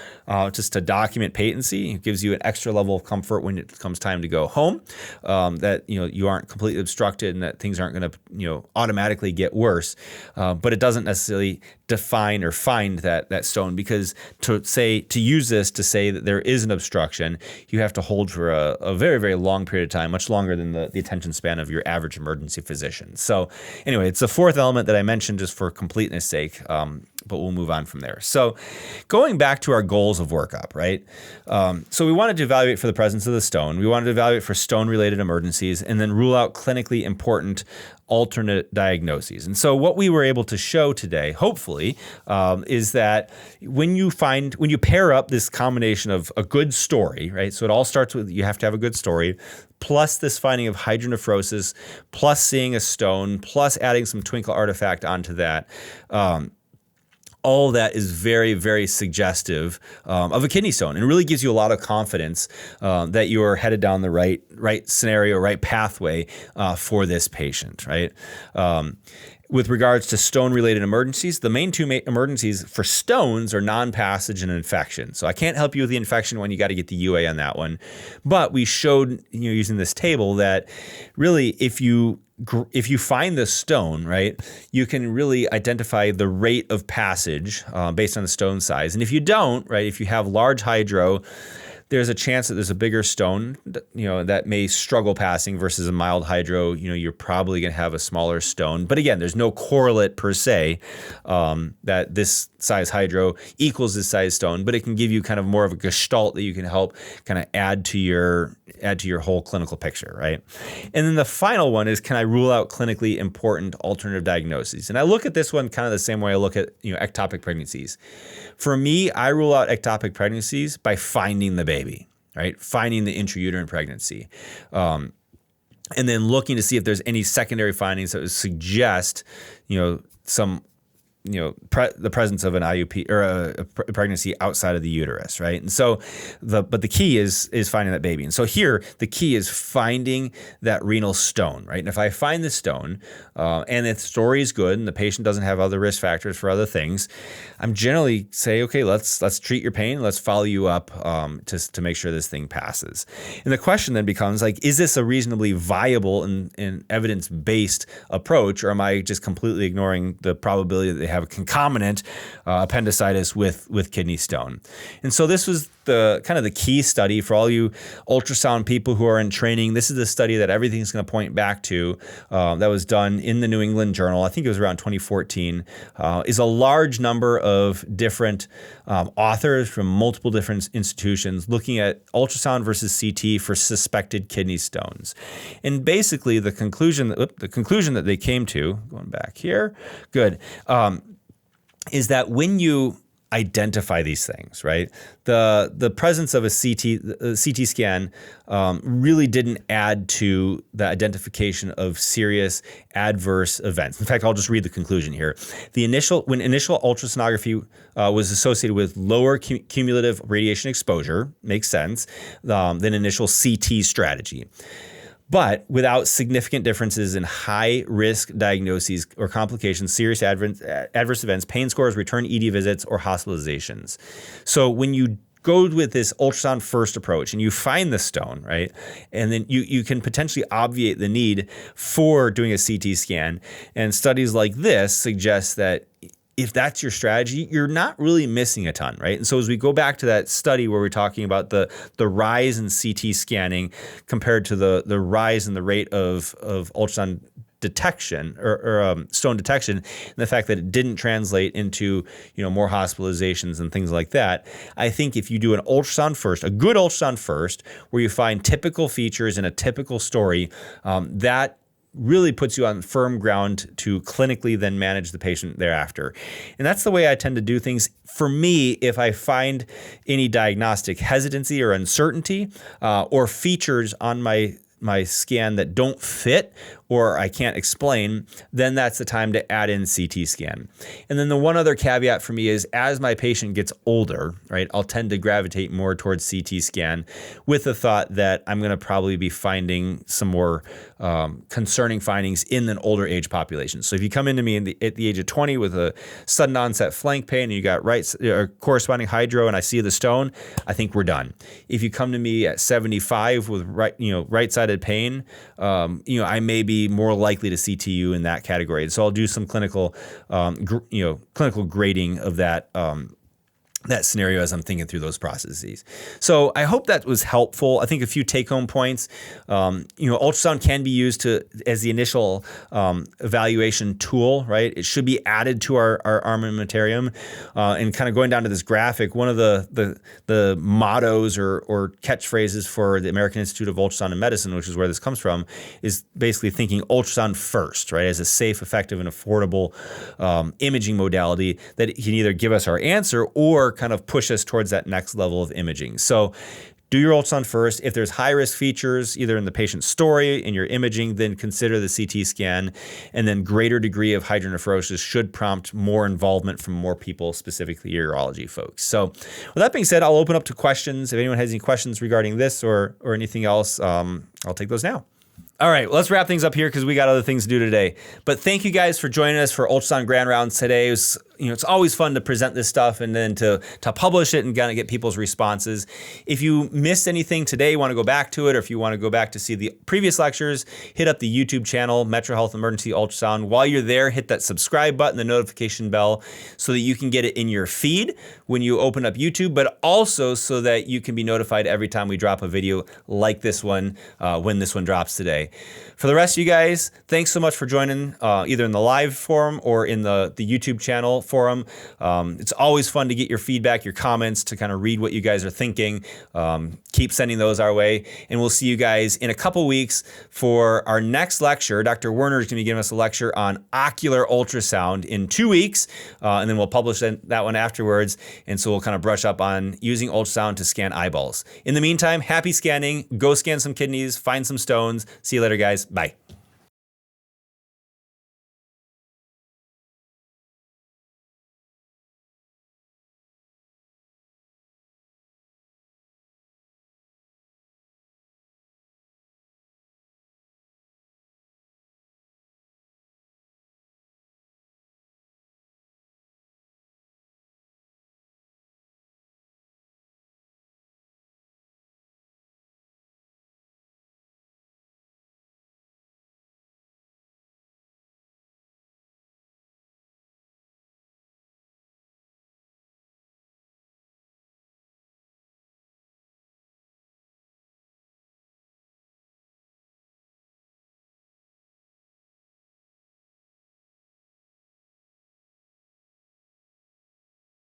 just to document patency. It gives you an extra level of comfort when it comes time to go home, that you aren't completely obstructed and that things aren't going to automatically get worse. But it doesn't necessarily define or find that stone, because to use this to say that there is an obstruction, you have to hold for a very, very long period of time, much longer than the attention span of your average emergency physician. So anyway, it's the fourth element that I mentioned just for completeness sake, but we'll move on from there. So going back to our goals of workup, right? So we wanted to evaluate for the presence of the stone. We wanted to evaluate for stone-related emergencies, and then rule out clinically important alternate diagnoses. And so what we were able to show today, hopefully, is that when you pair up this combination of a good story, right? So it all starts with, you have to have a good story, plus this finding of hydronephrosis, plus seeing a stone, plus adding some twinkle artifact onto that. All that is very, very suggestive of a kidney stone, and really gives you a lot of confidence that you are headed down the right scenario, right pathway for this patient, right? With regards to stone-related emergencies, the main two emergencies for stones are non-passage and infection. So I can't help you with the infection one. You got to get the UA on that one. But we showed, using this table, that really if you if you find the stone, right, you can really identify the rate of passage based on the stone size. And if you don't, right, if you have large hydro, there's a chance that there's a bigger stone, that may struggle passing versus a mild hydro. You're probably going to have a smaller stone. But again, there's no correlate per se that this size hydro equals this size stone, but it can give you kind of more of a gestalt that you can help kind of add to your whole clinical picture, right? And then the final one is, can I rule out clinically important alternative diagnoses? And I look at this one kind of the same way I look at ectopic pregnancies. For me, I rule out ectopic pregnancies by finding the baby, right? Finding the intrauterine pregnancy. And then looking to see if there's any secondary findings that would suggest, some the presence of an IUP or a pregnancy outside of the uterus, right? And so, but the key is finding that baby. And so here, the key is finding that renal stone, right? And if I find the stone, and the story is good, and the patient doesn't have other risk factors for other things, I'm generally say, okay, let's treat your pain, let's follow you up to make sure this thing passes. And the question then becomes like, is this a reasonably viable and evidence-based approach, or am I just completely ignoring the probability that they have a concomitant appendicitis with kidney stone? And so this was the kind of the key study for all you ultrasound people who are in training. This is the study that everything's going to point back to that was done in the New England Journal. I think it was around 2014. Is a large number of different authors from multiple different institutions looking at ultrasound versus CT for suspected kidney stones. And basically the conclusion that they came to, going back here, good, is that when you identify these things, right? The presence of a CT scan really didn't add to the identification of serious adverse events. In fact, I'll just read the conclusion here. When initial ultrasonography was associated with lower cumulative radiation exposure, makes sense, than initial CT strategy, but without significant differences in high-risk diagnoses or complications, serious adverse events, pain scores, return ED visits, or hospitalizations. So when you go with this ultrasound first approach and you find the stone, right, and then you can potentially obviate the need for doing a CT scan. And studies like this suggest that if that's your strategy, you're not really missing a ton, right? And so as we go back to that study where we're talking about the rise in CT scanning compared to the rise in the rate of ultrasound detection or stone detection, and the fact that it didn't translate into more hospitalizations and things like that, I think if you do an ultrasound first, a good ultrasound first, where you find typical features in a typical story, that really puts you on firm ground to clinically then manage the patient thereafter. And that's the way I tend to do things. For me, if I find any diagnostic hesitancy or uncertainty or features on my scan that don't fit or I can't explain, then that's the time to add in CT scan. And then the one other caveat for me is as my patient gets older, right, I'll tend to gravitate more towards CT scan with the thought that I'm going to probably be finding some more concerning findings in an older age population. So if you come into me at the age of 20 with a sudden onset flank pain and you got corresponding hydro and I see the stone, I think we're done. If you come to me at 75 with right-sided pain, I may be more likely to CTU in that category. And so I'll do some clinical grading of that scenario as I'm thinking through those processes. So I hope that was helpful. I think a few take-home points. Ultrasound can be used as the initial evaluation tool, right? It should be added to our armamentarium. And kind of going down to this graphic, one of the mottos or catchphrases for the American Institute of Ultrasound and Medicine, which is where this comes from, is basically thinking ultrasound first, right? As a safe, effective, and affordable imaging modality that can either give us our answer or kind of push us towards that next level of imaging. So do your ultrasound first. If there's high-risk features, either in the patient's story, in your imaging, then consider the CT scan. And then greater degree of hydronephrosis should prompt more involvement from more people, specifically urology folks. So with that being said, I'll open up to questions. If anyone has any questions regarding this or anything else, I'll take those now. All right, let's wrap things up here because we got other things to do today. But thank you guys for joining us for Ultrasound Grand Rounds today. It was it's always fun to present this stuff and then to publish it and kind of get people's responses. If you missed anything today, want to go back to it, or if you want to go back to see the previous lectures, hit up the YouTube channel, MetroHealth Emergency Ultrasound. While you're there, hit that subscribe button, the notification bell, so that you can get it in your feed when you open up YouTube, but also so that you can be notified every time we drop a video like this one, when this one drops today. For the rest of you guys, thanks so much for joining, either in the live forum or in the YouTube channel forum. It's always fun to get your feedback, your comments, to kind of read what you guys are thinking. Keep sending those our way. And we'll see you guys in a couple weeks for our next lecture. Dr. Werner is going to be giving us a lecture on ocular ultrasound in 2 weeks. And then we'll publish that one afterwards. And so we'll kind of brush up on using ultrasound to scan eyeballs. In the meantime, happy scanning. Go scan some kidneys, find some stones. See you later, guys. Bye.